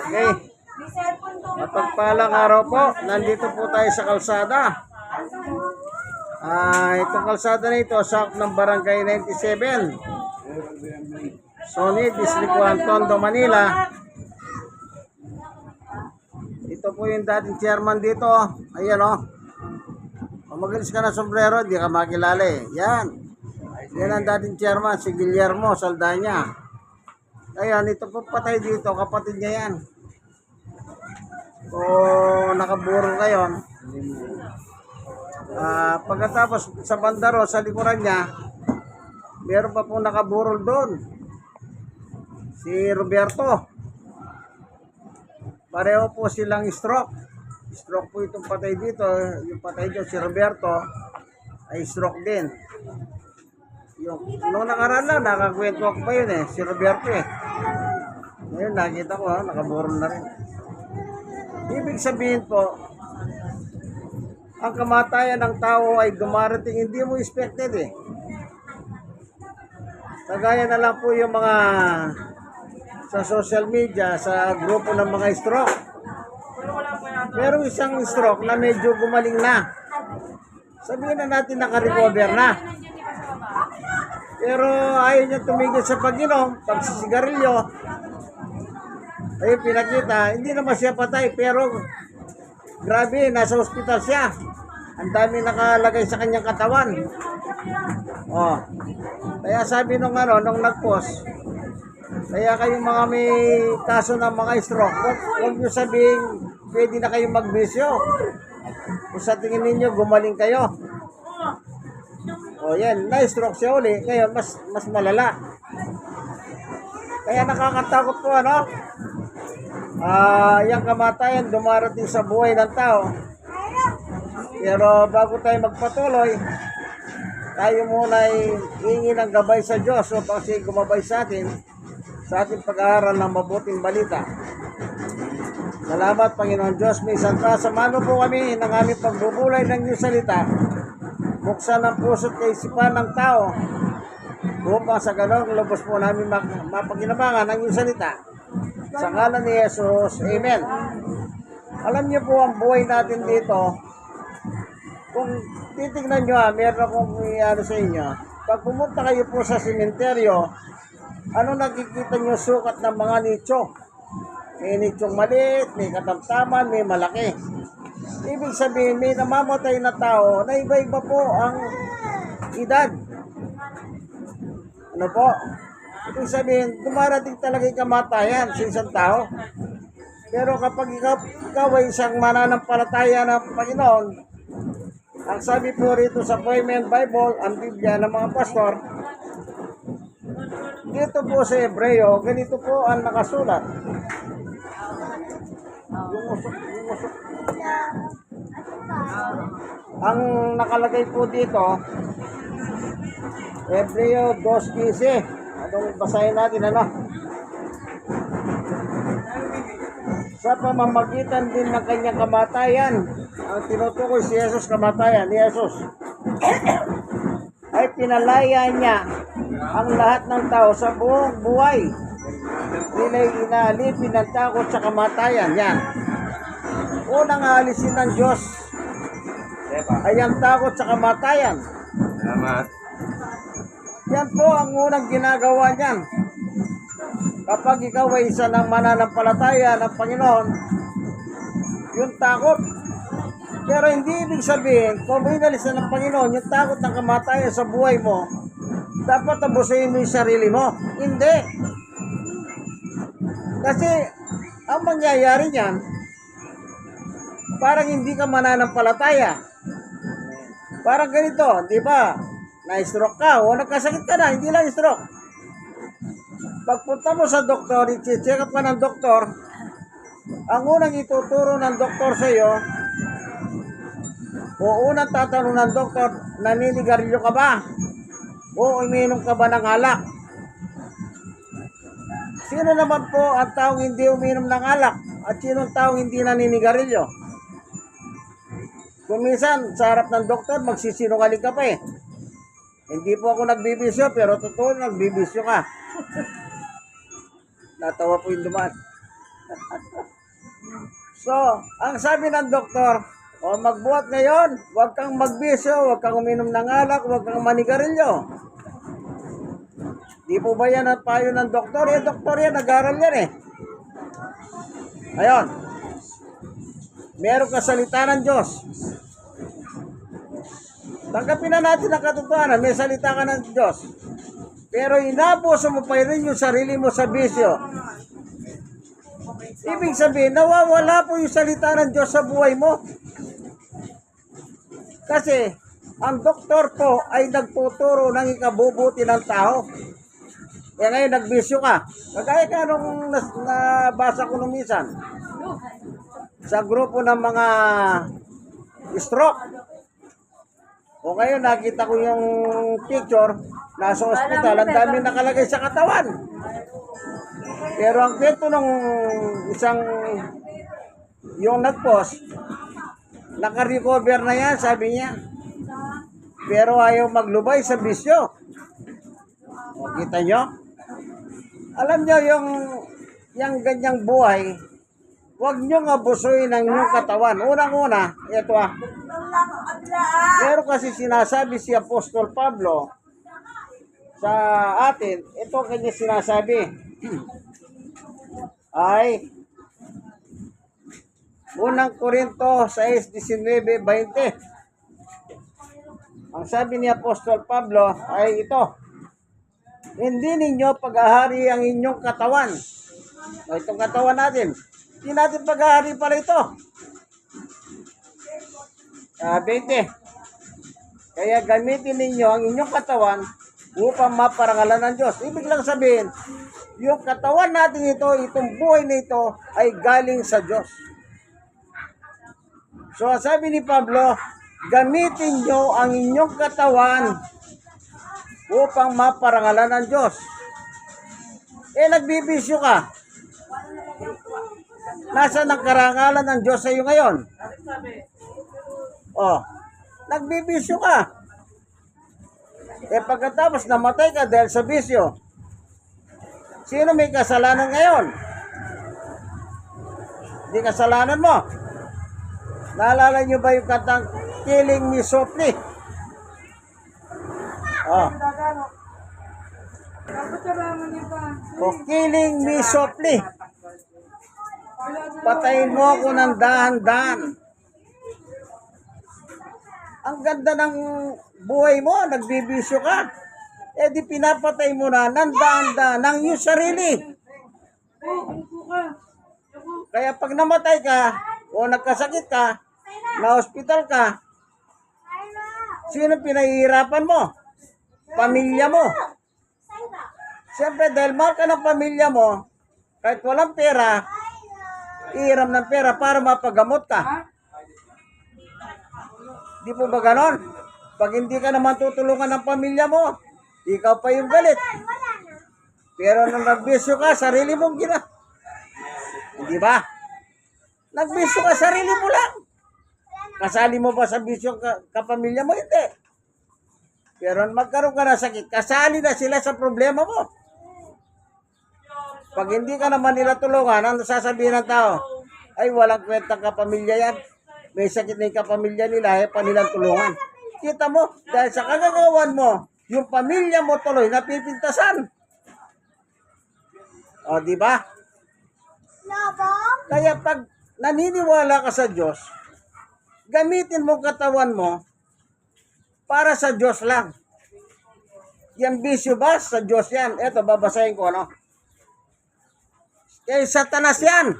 Okay. Mapagpalang araw po. Nandito po tayo sa kalsada. Itong kalsada na ito, sakop ng Barangay 97. Sony, District 1, Tondo, Manila. Ito po yung dating chairman dito. Ayan o. Kung magilis ka ng sombrero, di ka makilala eh. Yan. Yan ang dating chairman, si Guillermo Saldana. Ayan, ito po patay dito, kapatid niya yan. So, nakaburo ngayon. Pagkatapos sa bandaro, sa likuran niya, meron pa pong nakaburol doon. Si Roberto. Pareho po silang stroke. Stroke po itong patay dito. Yung patay dito, si Roberto, ay stroke din. Noong nakaraan lang, nakakwento ako pa yun eh, si Roberto eh. Ngayon, nakita ko nakaburol na rin. Ibig sabihin po, ang kamatayan ng tao ay dumarating, hindi mo expected eh. Kagaya na lang po yung mga sa social media, sa grupo ng mga stroke. Merong isang stroke na medyo gumaling na. Sabihin na natin naka-recover na. Pero ayaw niya tumigil sa pag-inom, pagsisigarilyo. Ayun, pinakita, hindi naman siya patay, pero grabe, nasa ospital siya. Ang dami nakalagay sa kanyang katawan. Oh. Kaya sabi nung nag-post, kaya kayong mga may kaso ng mga stroke, huwag nyo sabihin, pwede na kayong magbisyo. Kung sa tingin ninyo, gumaling kayo. O yan, na-stroke siya uli, ngayon mas malala. Kaya nakakatakot po yung kamatayan dumarating sa buhay ng tao. Pero bago tayo magpatuloy, tayo muna ay hingi ng gabay sa Diyos o kasi gumabay sa ating pag-aaral ng mabuting balita. Salamat Panginoon Diyos, may santa. Samano po kami ng aming pagbubulay ng iyong salita. Buksan ang puso't kaisipan ng tao upang sa ganong lubos po namin mapaginabangan ang iyong salita. Sa ngalan ni Jesus, Amen. Alam niyo po ang buhay natin dito, kung titignan nyo meron akong sa inyo. Pag pumunta kayo po sa sementeryo, ano nakikita nyo sukat ng mga nicho? May nichong maliit, may katamtaman, may malaki. Ibig sabihin, may namamatay na tao na iba-iba po ang edad. Ano po? Ibig sabihin, dumarating talaga yung kamatayan sa isang tao. Pero kapag ikaw ay isang mananampalataya ng Panginoon, ang sabi po rito sa Appointment Bible, ang Biblia ng mga pastor, dito po sa Hebreo, ganito po ang nakasulat. Ang nakalagay po dito, Hebreo 2:15. Anong basahin natin, Sa pamamagitan din ng kanyang kamatayan, ang tinutukoy si Jesus kamatayan ni Jesus, ay pinalaya niya ang lahat ng tao sa buong buhay. Nila'y inaalipin ng takot sa kamatayan. Yan. Unang aalisin ng Diyos ay ang takot sa kamatayan. Salamat. Yan po ang unang ginagawa niyan. Kapag ikaw ay isa ng mananampalataya ng Panginoon, yung takot. Pero hindi ibig sabihin, kung inalis na ng Panginoon, yung takot ng kamatayan sa buhay mo, dapat abusuin mo yung sarili mo. Hindi. Kasi, ang mangyayari niyan, parang hindi ka mananampalataya. Parang ganito, di ba? Na-stroke ka o nagkasakit ka na, hindi lang stroke. Pagpunta mo sa doktor, i-check up ka ng doktor, ang unang ituturo ng doktor sa iyo, o unang tatanong ng doktor, naninigarilyo ka ba? O umiinom ka ba ng alak? Sino naman po ang taong hindi umiinom ng alak? At sino ang taong hindi naninigarilyo? Kung minsan, sa harap ng doktor, magsisinungaling ka pa eh. Hindi po ako nagbibisyo, pero totoo nagbibisyo ka. Natawa po yung dumaan. So, ang sabi ng doktor, o magbuhat ngayon, huwag kang magbisyo, huwag kang uminom ng alak, huwag kang manigarilyo. Di po ba yan ang payo ng doktor? Eh, doktor yan, nag-aral yan eh. Ngayon, meron ka salita ng Diyos. Tanggapin na natin ang katotohanan, may salita ka ng Diyos. Pero inabuso mo pa rin yung sarili mo sa bisyo. Ibig sabihin, nawawala po yung salita ng Diyos sa buhay mo. Kasi, ang doktor po ay nagtuturo ng ikabubuti ng tao. Kaya ngayon, nagbisyo ka. Kagaya ka nung nabasa ko nung minsan. Sa grupo ng mga stroke. O ngayon, nakita ko yung picture, nasa ospital, ang dami nakalagay sa katawan. Pero ang kwento ng isang, yung nag-post, naka-recover na yan, sabi niya. Pero ayaw maglubay sa bisyo. O, kita nyo? Alam nyo, yung ganyang buhay, huwag nyo nga busuin ang inyong katawan. Unang-una, ito meron kasi sinasabi si Apostol Pablo sa atin, ito kanya sinasabi, ay unang Korinto 6:19-20. Ang sabi ni Apostol Pablo ay ito, hindi ninyo paghahari ang inyong katawan. O, itong katawan natin, hindi natin paghahari pala ito. 20. Kaya gamitin ninyo ang inyong katawan upang maparangalan ng Diyos. Ibig lang sabihin, yung katawan natin ito, itong buhay na ito, ay galing sa Diyos. So, sabi ni Pablo, gamitin nyo ang inyong katawan upang maparangalan ng Diyos. Eh, nagbibisyo ka. Nasaan ang karangalan ng Diyos sa iyo ngayon? Oh, nagbibisyo ka. Eh, pagkatapos namatay ka dahil sa bisyo, sino may kasalanan ngayon? Di kasalanan mo. Naalala nyo ba yung katang Killing Me Softly? Oh. O, Killing Me Softly. Patayin mo ako ng dahan-dahan. Ang ganda ng buhay mo, nagbibisyo ka. Eh di pinapatay mo na ng dahan-dahan ng iyong sarili. Kaya pag namatay ka, o nagkasakit ka, na hospital ka, sino pinahihirapan mo? Pamilya mo. Siyempre, dahil mahal ka ng pamilya mo, kahit walang pera, ihiram ng pera para mapagamot ka. Di po ba ganon? Pag hindi ka naman tutulungan ng pamilya mo, ikaw pa yung galit. Pero nung nagbisyo ka, sarili mong hindi ba? Nagbisyo ka, sarili mo lang. Kasali mo ba sa bisyo kapamilya mo? Hindi. Pero magkaroon ka na sakit, kasali na sila sa problema mo. Pag hindi ka naman nila tulungan, ang sasabihin ng tao, ay walang kwentang kapamilya yan. May sakit na yung kapamilya nila, pa nilang tulungan. Kita mo, dahil sa kagagawan mo, yung pamilya mo tuloy napipintasan. O, di ba? Kaya pag naniniwala ka sa Diyos, gamitin mo katawan mo para sa Diyos lang. Yan bisyo ba? Sa Diyos yan. Eto, babasahin ko, ano? Kay Satanas yan.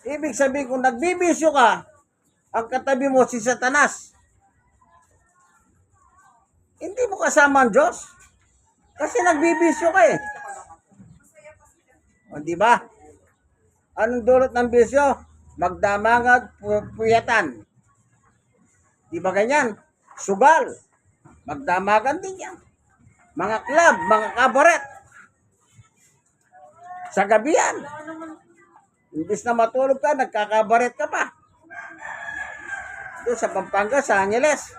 Ibig sabihin, kung nagbibisyo ka, ang katabi mo si Satanas, hindi mo kasama ang Diyos. Kasi nagbibisyo ka eh. O, di ba? Anong dulot ng bisyo? Magdamag at puyatan. Di ba ganyan? Sugal. Magdamagan din yan. Mga club, mga kabaret. Sa gabi yan. Imbis na matulog ka, nagkakabaret ka pa. Doon sa Pampanga, sa Angeles.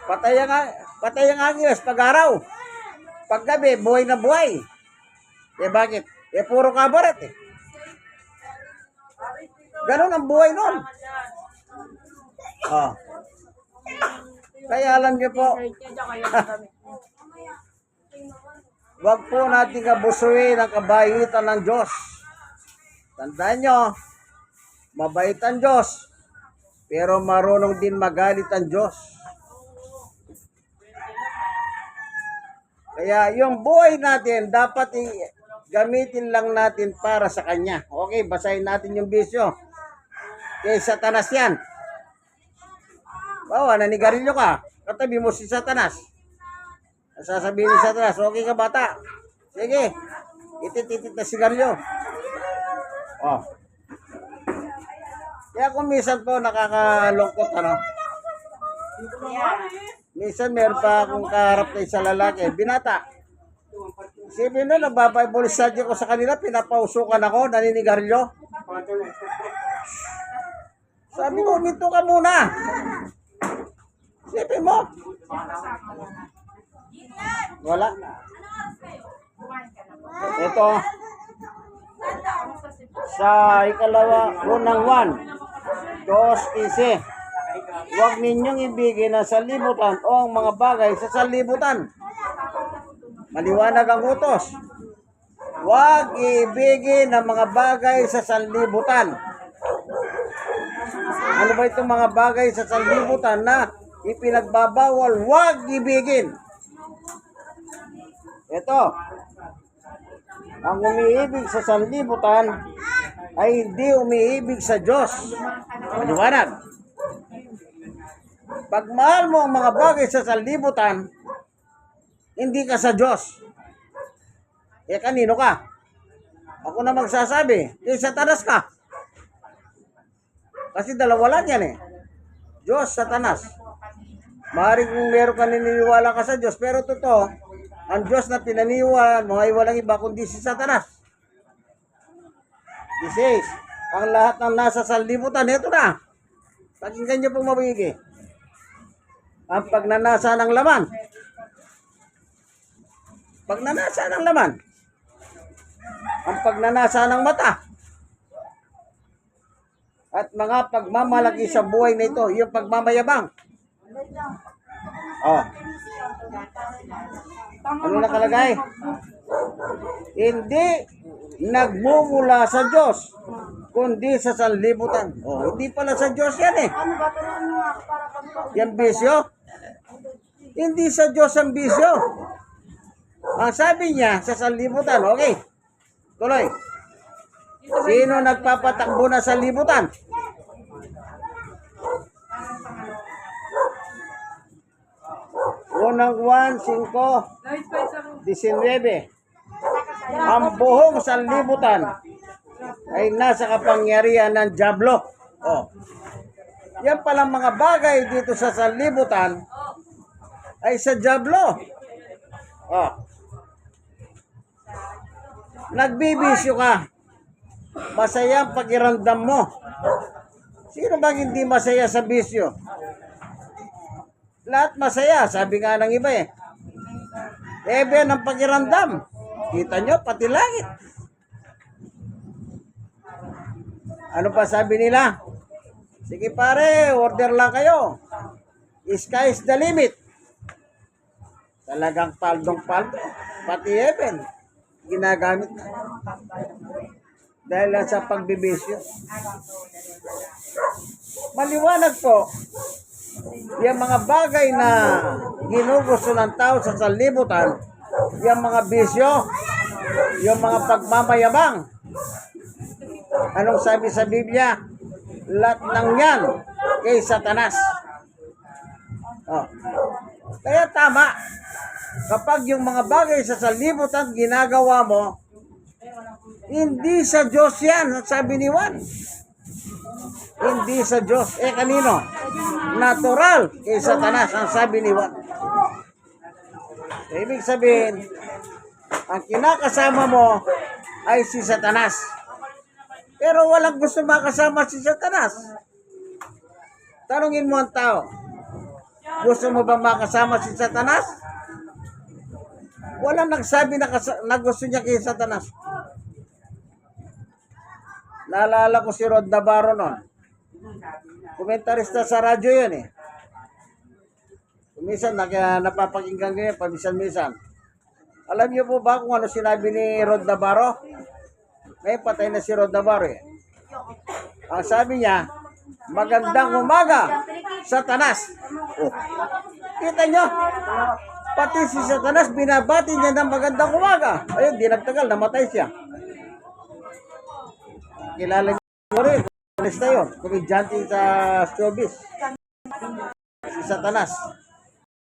Patay ang Angeles pag araw. Pag gabi, buhay na buhay. Eh bakit? Eh puro kabaret eh. Ganon ang buhay nun. Oh. Kaya alam niyo po, wag po natin abusuin ang kabaitan ng Diyos. Tandaan nyo, mabait ang Diyos, pero marunong din magalit ang Diyos. Kaya yung buhay natin, dapat gamitin lang natin para sa Kanya. Okay, basahin natin yung bisyo. Kay Satanas yan. Bawa, nanigarilyo ka. Katabi mo si Satanas. Sasabihin ni Satanas, okay ka bata? Sige, itit-itit na sigarilyo. Oh. Kaya kung minsan po nakakalungkot, ano? Minsan meron pa akong kaharap na isang lalaki, binata. Sipin na, nagbabible study ko sa kanila, pinapausukan ako, naninigarilyo. Sabi ko, minto ka muna. Sipin mo. Wala. Ito. Sa ikalawa, unang 1, 2:15. Huwag ninyong ibigin ang sanlibutan o ang mga bagay sa sanlibutan. Maliwanag ang utos. Huwag ibigin ang mga bagay sa sanlibutan. Ano ba itong mga bagay sa sanlibutan na ipinagbabawal? Huwag ibigin. Ito. Ang umiibig sa sanlibutan ay hindi umiibig sa Diyos. Maliwanag. Pag mahal mo ang mga bagay sa sanlibutan, hindi ka sa Diyos. Eh, kanino ka? Ako na magsasabi, Satanas ka. Kasi dalawa lang yan eh. Diyos, Satanas. Maaaring kung meron ka naniniwala ka sa Diyos, pero totoo, ang Diyos na pinaniwala mo ay walang iba kundi si Satanas. This is, ang lahat ng nasa sanlibutan, ito na. Pakinggan niyo pong mabigi. Ang pagnanasa ng laman. Pagnanasa ng laman. Ang pagnanasa ng mata. At mga pagmamalaki sa buhay na ito, yung pagmamayabang. Oh. Ano nakalagay? Hindi nagmumula sa Diyos, kundi sa sanlibutan. Oh, hindi pala sa Diyos yan eh. Yan bisyo? Hindi sa Diyos ang bisyo. Ang sabi niya, sa sanlibutan. Okay. Tuloy. Sino nagpapatakbo na sa libutan? Unang 1:5, 19. Ang buhong sanlibutan ay nasa kapangyarihan ng dyablo. Oh. Yan palang mga bagay dito sa sanlibutan ay sa dyablo. Oh. Nagbibisyo ka. Masaya ang pakiramdam mo. Sino bang hindi masaya sa bisyo? Lahat masaya, sabi nga ng iba eh. Even ang pakiramdam. Kita nyo, pati langit. Ano pa sabi nila? Sige pare, order lang kayo. Sky is the limit. Talagang paldong-paldo. Pati heaven, ginagamit na. Dahil lang sa pagbibisyo. Maliwanag po, yung mga bagay na ginugusto ng tao sa sanlibutan, yung mga bisyo, yung mga pagmamayabang. Anong sabi sa Biblia? Lahat ng yan kay Satanas. Oh. Kaya tama, kapag yung mga bagay sa sanlibutan ginagawa mo, hindi sa Diyos yan, sabi ni Juan. Hindi sa Diyos. Eh kanino? Natural kay Satanas, ang sabi ni Juan. Ibig sabihin, ang kinakasama mo ay si Satanas. Pero walang gusto makasama si Satanas. Tanungin mo ang tao, gusto mo ba makasama si Satanas? Walang nagsabi na gusto niya kay Satanas. Naalala ko si Rod Navarro noon. Komentarista sa radyo yun eh. Minsan napapakinggan ko yun, paminsan-minsan. Alam niyo po ba kung ano sinabi ni Rod Navarro? May patay na si Rod Navarro eh. Ang sabi niya, magandang umaga, Satanas. Oh. Kita nyo, pati si Satanas binabati niya ng magandang umaga. Ayun, di nagtagal, namatay siya. Kilala niyo rin, komunista yun, komedyante sa showbiz. Si Satanas.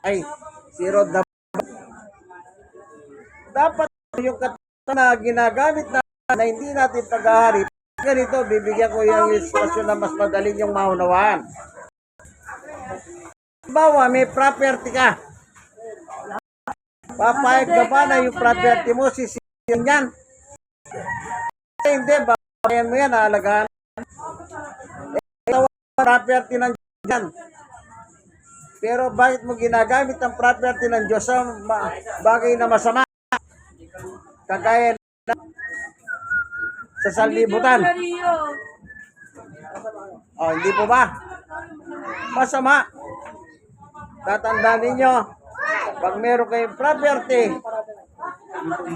Ay, si Rod Navarro. Dapat yung kata na ginagamit na hindi natin paghahari. Ganito, bibigyan ko yung ilustrasyon na mas madaling yung maunawaan. Bawa, may property ka. Papayag ka ba na yung property mo, sisiyan yan? Hindi, babayan mo yan, aalagaan. Property ng dyan. Pero bakit mo ginagamit ang property ng Diyos sa bagay na masama? Kagaya na sa sanlibutan. Oh, hindi po ba? Masama. Tatandaan ninyo, pag meron kayong property,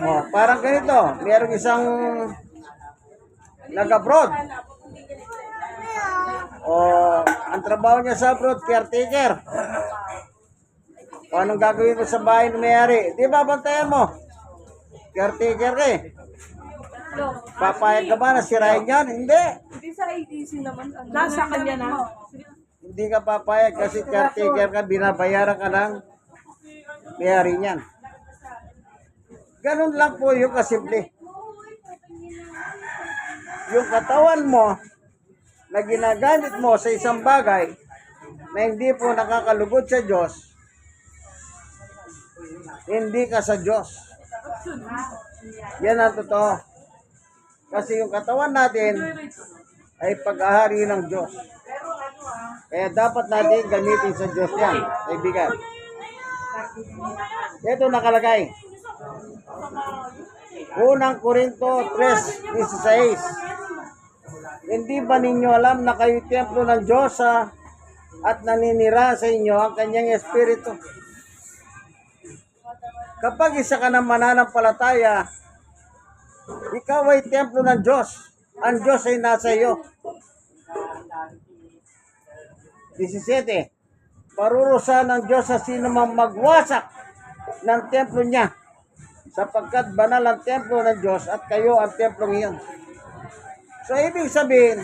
oh, parang ganito, meron isang nag-abroad. Oh, ang trabaho niya sa abroad, caretaker. O anong gagawin mo sa bahay na mayari? Di ba, bantayan mo? Caretaker ka eh. Papayag ka ba na sirain yan? Hindi. Hindi sa IDC naman. Nasa kanya na. Hindi ka papayag kasi caretaker ka, binabayaran ka ng mayari niyan. Ganun lang po yung kasimple. Yung katawan mo na ginagamit mo sa isang bagay na hindi po nakakalugod sa Diyos, hindi ka sa Diyos. Yan ang totoo. Kasi yung katawan natin ay pag-ahari ng Diyos. Kaya dapat natin gamitin sa Diyos yan, kaibigan. Ito nakalagay. Unang Korinto 3:16. Hindi ba ninyo alam na kayo templo ng Diyos at naninira sa inyo ang kanyang espiritu? Kapag isa ka ng mananampalataya, ikaw ay templo ng Diyos. Ang Diyos ay nasa iyo. 17. Parurusahan ng Diyos sa sino mang magwasak ng templo niya, sapagkat banal ang templo ng Diyos at kayo ang templo iyon. So, ibig sabihin,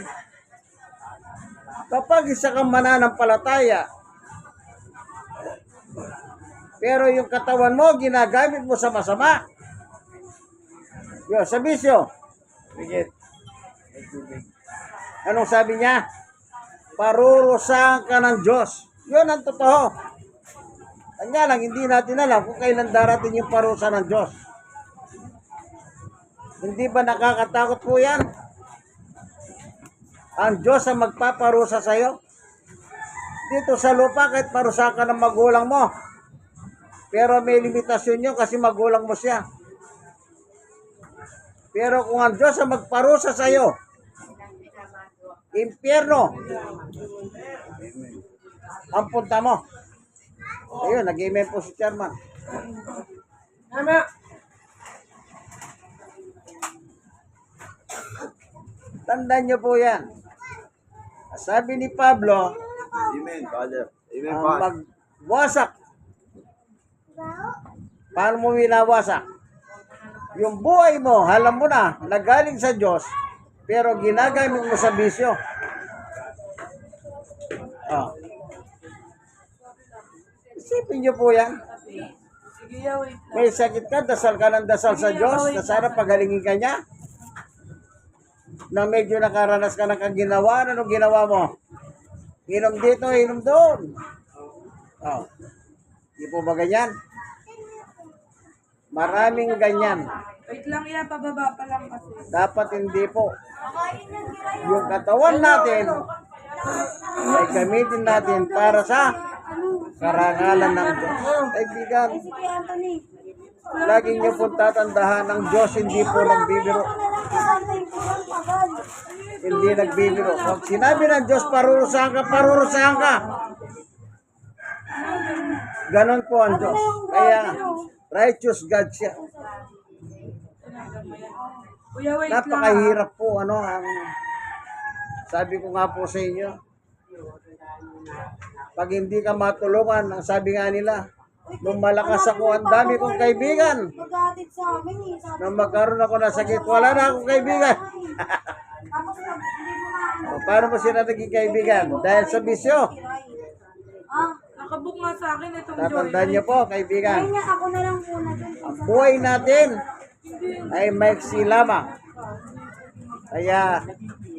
kapag isa kang mananampalataya, pero yung katawan mo, ginagamit mo sa masama, yun, sa bisyo. Anong sabi niya? Parurusahan ka ng Diyos. Yun ang totoo. Kanya lang, hindi natin alam kung kailan darating yung parusa ng Diyos. Hindi ba nakakatakot po yan? Ang Diyos ang magpaparusa sa iyo. Dito sa lupa, kahit parusa ka ng magulang mo. Pero may limitasyon nyo kasi magulang mo siya. Pero kung ang Diyos ang magparusa sa iyo, impyerno ang punta mo. Ayun, nag-amen po si Chairman. Tandaan nyo po yan. Sabi ni Pablo, Amen, Father. Amen, ang Father. magwasak. Paano mo winawasak? Yung buhay mo, alam mo na, nagaling sa Diyos, pero ginagamit mo sa bisyo. Oh. Isipin nyo po yan. May sakit ka, dasal ka ng dasal sa Diyos, na sana pagalingin ka niya. Na medyo nakaranas ka ng kaginawa, ano ginawa mo? Inom dito, inom doon. Oh. Di po ba ganyan? Maraming ganyan. Wait lang yan, pababa pa lang kasi. Dapat hindi po. Yung katawan natin ay gamitin natin para sa karangalan ng Diyos. Kaibigan, lagi niyo po tatandahan ng Diyos hindi po nagbibiro. Hindi nagbibiro. Pag sinabi ng Diyos, parurusahan ka, parurusahan ka. Ganon po ang Diyos. Kaya, righteous God siya. Kuya, wait lang. Napakahirap po, ang sabi ko nga po sa inyo. Pag hindi ka matulungan, ang sabi nga nila, nung malakas ako, ang dami kong kaibigan. Mag-aatid sa amin eh. Sabi Nung magkaroon ako ng sakit, wala na akong kaibigan. tapos hindi mo na O, paano mo sila naging kaibigan? Dahil sa bisyo. Ah, Nakabook nga sa akin itong Tatandaan niyo po, kaibigan. kaya nga ako na lang po na dun. Ang buhay natin ay maiksi lamang. Kaya,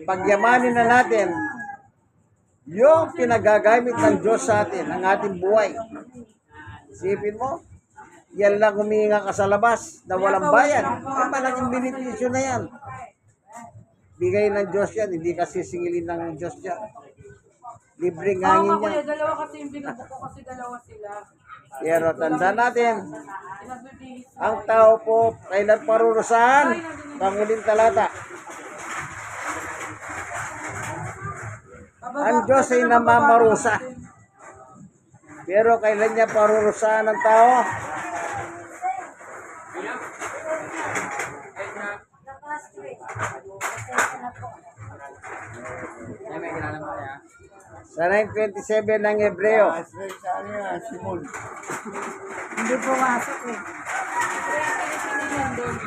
pagyamanin na natin yung pinagagamit ng Diyos sa atin, ang ating buhay. Isipin mo, yan lang humihinga ka sa labas na walang bayad. Ay, malaking benepisyo na yan. Bigay ng Diyos yan, hindi ka sisingilin ng Diyos yan. Libreng Oo hangin nga, kuya, yan. dalawa kasi yung binubook ko kasi dalawa sila. Pero tanda natin, Pinagbibihis. ang tao po kailan parurusahan? Panguling talata. Ang Diyos ay namamarusa. Pero kailan niya parurusahan ng tao? Sa 9:27 ng Hebreo. Hindi pumasok eh.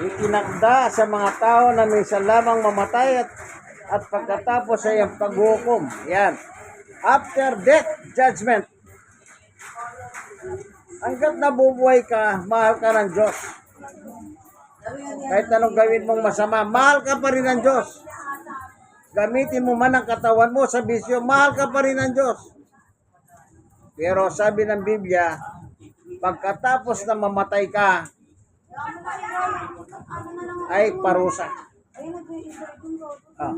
Itinakda sa mga tao na minsan lamang mamatay at pagkatapos ay ang paghukom. Yan. After death, judgment. Hanggat nabubuhay ka, mahal ka ng Diyos. Kahit anong gawin mong masama, mahal ka pa rin ng Diyos. Gamitin mo man ang katawan mo sa bisyo, mahal ka pa rin ng Diyos. Pero sabi ng Biblia, pagkatapos na mamatay ka, ay parusa. Ay, nag-iisip ko. Ah.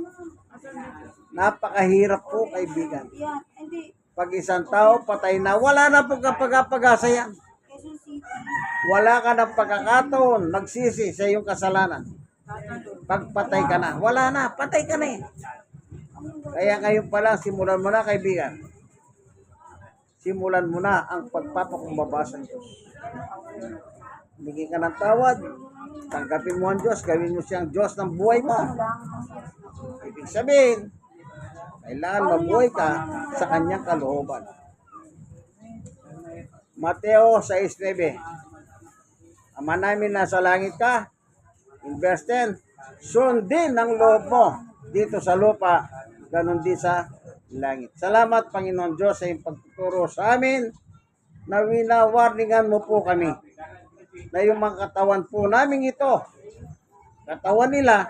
Napakahirap po, kaibigan. Yan, hindi. Pag isang tao patay na, wala na pong kapag-apag-asa yan. Quezon City. Wala ka ng pagkakataon magsisi sa iyong kasalanan. Pag patay ka na, wala na, patay ka na eh. Kaya ngayon pa lang, simulan mo na, kaibigan. Simulan mo na ang pagpapakumbaba sa Diyos. Bigyan ka ng tawad, tanggapin mo ang Diyos, gawin mo siyang Diyos ng buhay mo. Ibig sabihin, kailangan mabuhay ka sa kanyang kalooban. Mateo 6:9. Ama namin nasa langit ka, in verse 10, sundin ang loob mo dito sa lupa, ganun din sa langit. Salamat, Panginoon Diyos, sa iyong pagtuturo sa amin na winawarningan mo po kami na yung mga katawan po namin ito, katawan nila,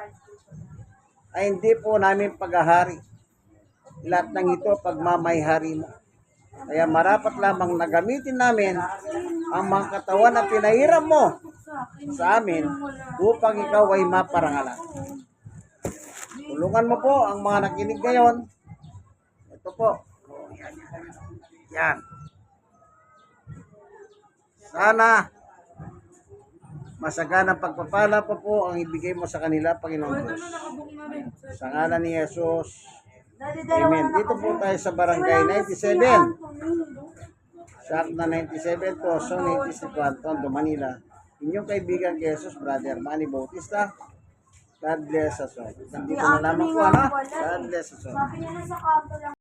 ay hindi po namin paghahari. Lahat ng ito pagmamayhari mo. Kaya marapat lamang na gamitin namin ang mga katawan na pinahiram mo sa amin upang ikaw ay maparangalan. Tulungan mo po ang mga nakinig ngayon. Ito po. Yan. Sana masaganang pagpapala po ang ibigay mo sa kanila, Panginoon Diyos. Nakabook na rin. Sa ngalan ni Jesus. Dali-dalawa Amen. na Dito po tayo sa barangay 97. Sa na 97 po, so 97 Tondo, Manila. Inyong kaibigan kay Jesus, Brother Manny Bautista. God bless us all. Nandito na naman po, ano? God bless us all. Sabi niya na sa kanto lang.